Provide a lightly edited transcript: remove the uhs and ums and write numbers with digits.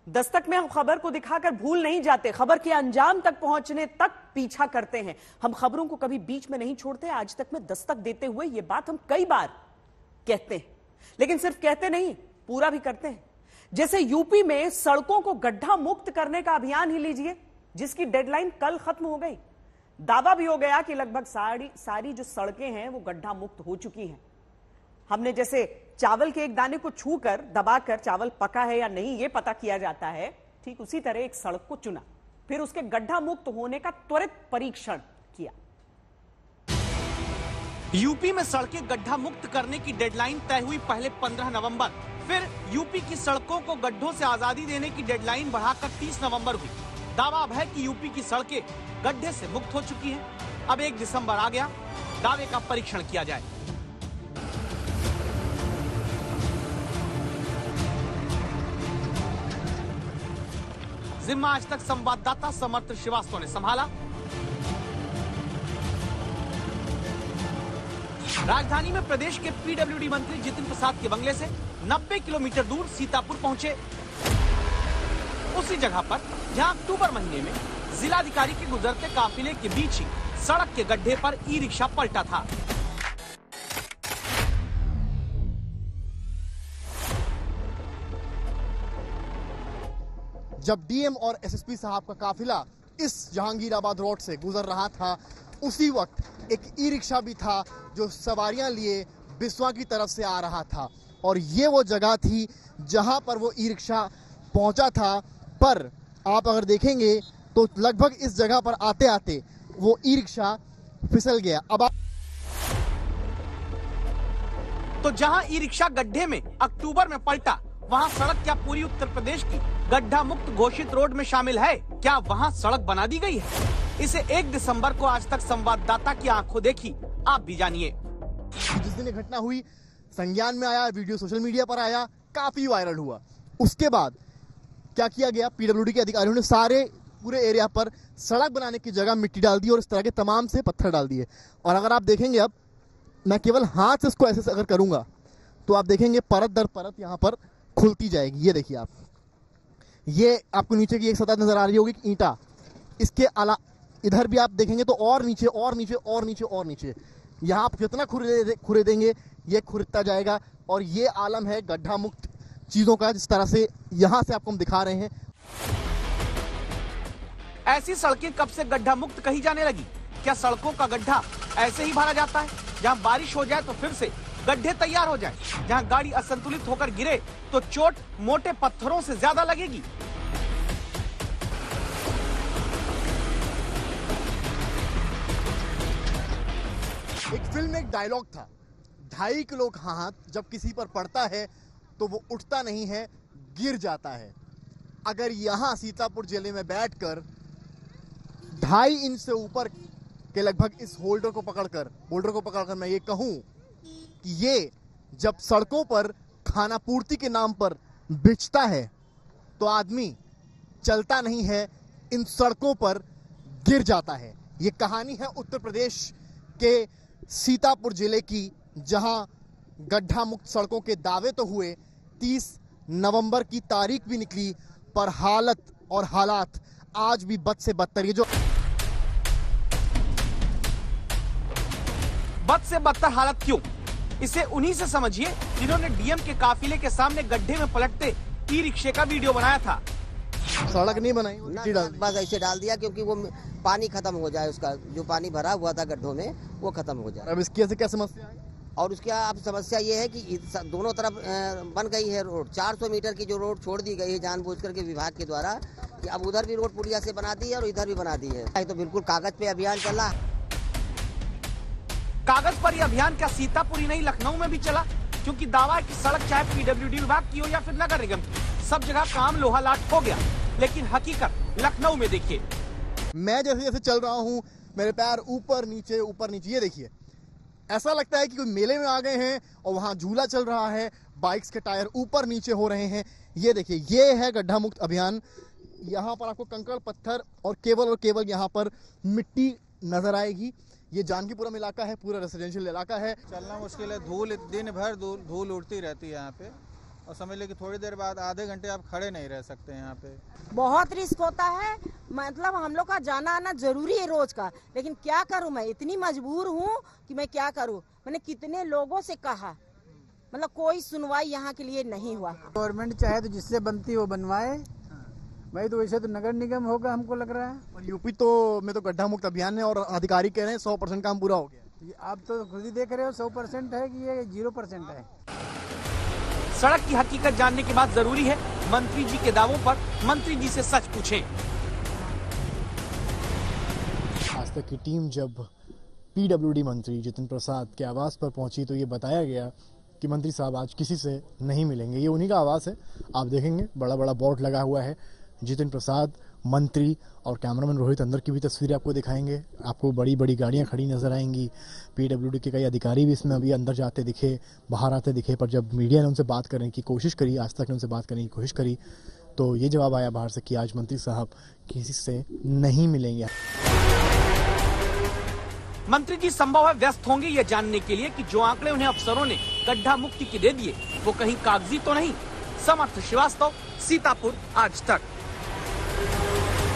दस्तक में हम खबर को दिखाकर भूल नहीं जाते, खबर के अंजाम तक पहुंचने तक पीछा करते हैं। हम खबरों को कभी बीच में नहीं छोड़ते। आज तक में दस्तक देते हुए ये बात हम कई बार कहते हैं, लेकिन सिर्फ कहते नहीं, पूरा भी करते हैं। जैसे यूपी में सड़कों को गड्ढा मुक्त करने का अभियान ही लीजिए, जिसकी डेडलाइन कल खत्म हो गई। दावा भी हो गया कि लगभग सारी जो सड़कें हैं वो गड्ढा मुक्त हो चुकी हैं। हमने जैसे चावल के एक दाने को छूकर दबाकर चावल पका है या नहीं ये पता किया जाता है, ठीक उसी तरह एक सड़क को चुना, फिर उसके गड्ढा मुक्त होने का त्वरित परीक्षण किया। यूपी में सड़कें गड्ढा मुक्त करने की डेडलाइन तय हुई पहले 15 नवंबर, फिर यूपी की सड़कों को गड्ढों से आजादी देने की डेडलाइन बढ़ाकर 30 नवंबर हुई। दावा अब है कि यूपी की सड़कें गड्ढे से मुक्त हो चुकी हैं। अब 1 दिसंबर आ गया, दावे का परीक्षण किया जाए। जिम्मा आज तक संवाददाता समर्थ श्रीवास्तव ने संभाला। राजधानी में प्रदेश के पीडब्ल्यूडी मंत्री जितिन प्रसाद के बंगले से 90 किलोमीटर दूर सीतापुर पहुंचे, उसी जगह पर जहां अक्टूबर महीने में जिलाधिकारी के गुजरते काफिले के बीच ही सड़क के गड्ढे पर ई रिक्शा पलटा था। जब डीएम और एसएसपी साहब का काफिला इस जहांगीराबाद रोड से गुजर रहा था, उसी वक्त एक ई रिक्शा भी था जो सवारियां लिए बिस्वा की तरफ से आ रहा था। और ये वो जगह थी जहां पर वो ई रिक्शा पहुंचा था। पर आप अगर देखेंगे तो लगभग इस जगह पर आते आते वो ई रिक्शा फिसल गया। अब तो जहां ई रिक्शा गड्ढे में अक्टूबर में पलटा, वहां सड़क क्या पूरी उत्तर प्रदेश की गड्ढा मुक्त घोषित रोड में शामिल है? क्या वहां सड़क बना दी गई है? इसे 1 दिसंबर को आज तक संवाददाता की आंखों देखी, आप भी जानिए। जिस दिन घटना हुई संज्ञान में आया, वीडियो सोशल मीडिया पर आया, काफी वायरल हुआ। उसके बाद क्या किया गया, पीडब्ल्यूडी के अधिकारियों ने सारे पूरे एरिया पर सड़क बनाने की जगह मिट्टी डाल दी और इस तरह के तमाम से पत्थर डाल दिए। और अगर आप देखेंगे, अब मैं केवल हाथ से इसको ऐसे अगर करूंगा तो आप देखेंगे परत दर परत यहाँ पर खुलती जाएगी। ये देखिए आप, ये आपको नीचे की एक सतह नजर आ रही होगी, ईंटा। इसके अलावा इधर भी आप देखेंगे तो और नीचे और नीचे और नीचे और नीचे, यहाँ आप जितना खुरेदेंगे ये खुरता जाएगा। और ये आलम है गड्ढा मुक्त चीजों का, जिस तरह से यहाँ से आपको हम दिखा रहे हैं। ऐसी सड़कें कब से गड्ढा मुक्त कही जाने लगी? क्या सड़कों का गड्ढा ऐसे ही भरा जाता है? जहाँ बारिश हो जाए तो फिर से गड्ढे तैयार हो जाए, जहाँ गाड़ी असंतुलित होकर गिरे तो चोट मोटे पत्थरों से ज्यादा लगेगी। एक फिल्म में एक डायलॉग था, 2.5 किलो का हाथ जब किसी पर पड़ता है तो वो उठता नहीं है, गिर जाता है। अगर यहाँ सीतापुर जिले में बैठकर 2.5 इंच से ऊपर के लगभग इस बोल्डर को पकड़कर मैं ये कहूं कि ये जब सड़कों पर खाना पूर्ति के नाम पर बिछता है तो आदमी चलता नहीं है, इन सड़कों पर गिर जाता है। ये कहानी है उत्तर प्रदेश के सीतापुर जिले की, जहां गड्ढा मुक्त सड़कों के दावे तो हुए, 30 नवंबर की तारीख भी निकली, पर हालत और हालात आज भी बद से बदतर। ये जो बद से बदतर हालत क्यों? इसे उन्हीं से समझिए जिन्होंने डीएम के काफिले के सामने गड्ढे में पलटते ई रिक्शे का वीडियो बनाया था। सड़क नहीं बनाई, बस ऐसे डाल दिया क्योंकि वो पानी खत्म हो जाए, उसका जो पानी भरा हुआ था गड्ढों में वो खत्म हो जाए। अब इसकी क्या समस्या है? और उसकी अब समस्या ये है कि दोनों तरफ बन गई है रोड, 400 मीटर की जो रोड छोड़ दी गई है जानबूझकर के विभाग के द्वारा, कि अब उधर भी रोड पुलिया से बना दी है और इधर भी बना दी है। तो बिल्कुल कागज पे अभियान चल रहा है। कागज पर यह अभियान क्या सीतापुर ही नहीं लखनऊ में भी चला? क्योंकि दावा है कि सड़क चाहे पीडब्ल्यूडी विभाग की हो या फिर नगर निगम की, सब जगह काम लोहालाट हो गया। लेकिन हकीकत लखनऊ में देखिए। मैं जैसे जैसे चल रहा हूँ, मेरे पैर ऊपर नीचे। ये देखिए, ऐसा लगता है कि कोई मेले में आ गए हैं और वहां झूला चल रहा है, बाइक्स के टायर ऊपर नीचे हो रहे हैं। ये देखिए, ये है गड्ढा मुक्त अभियान। यहाँ पर आपको कंकड़ पत्थर और केवल यहाँ पर मिट्टी नजर आएगी। ये जानकीपुरम इलाका है, पूरा रेसिडेंशियल इलाका है। चलना मुश्किल है, धूल दिन भर धूल उड़ती रहती है यहाँ पे। और समझ लीजिए कि थोड़ी देर बाद आधे घंटे आप खड़े नहीं रह सकते यहाँ पे। बहुत रिस्क होता है, मतलब हम लोग का जाना आना जरूरी है रोज का, लेकिन क्या करूं, मैं इतनी मजबूर हूं कि मैं क्या करूं। मैंने कितने लोगों से कहा, मतलब कोई सुनवाई यहाँ के लिए नहीं हुआ। गवर्नमेंट चाहे तो जिससे बनती वो बनवाए भाई, तो वैसे तो नगर निगम होगा हमको लग रहा है। और यूपी तो में तो गड्ढा मुक्त अभियान है और अधिकारी कह रहे हैं 100% काम पूरा हो गया। आप तो खुद ही देख रहे हो 100% है कि ये 0% है। सड़क की हकीकत जानने के बाद जरूरी है मंत्री जी के दावों पर मंत्री जी से सच पूछें। आज तक की टीम जब पीडब्ल्यूडी मंत्री जितिन प्रसाद के आवास पर पहुंची तो ये बताया गया कि मंत्री साहब आज किसी से नहीं मिलेंगे। ये उन्हीं का आवास है, आप देखेंगे बड़ा बड़ा बोर्ड लगा हुआ है। जितिन प्रसाद, मंत्री और कैमरामैन रोहित अंदर की भी तस्वीरें आपको दिखाएंगे। आपको बड़ी बड़ी गाड़ियां खड़ी नजर आएंगी। पीडब्ल्यूडी के कई अधिकारी भी इसमें अभी अंदर जाते दिखे, बाहर आते दिखे, पर जब मीडिया ने उनसे बात करने की कोशिश करी, आज तक ने उनसे बात करने की कोशिश करी, तो ये जवाब आया बाहर से कि आज मंत्री साहब किसी से नहीं मिलेंगे। मंत्री जी संभव है व्यस्त होंगे ये जानने के लिए कि जो आंकड़े उन्हें अफसरों ने गड्ढा मुक्ति के दे दिए वो कहीं कागजी तो नहीं। समर्थ श्रीवास्तव, सीतापुर, आज तक।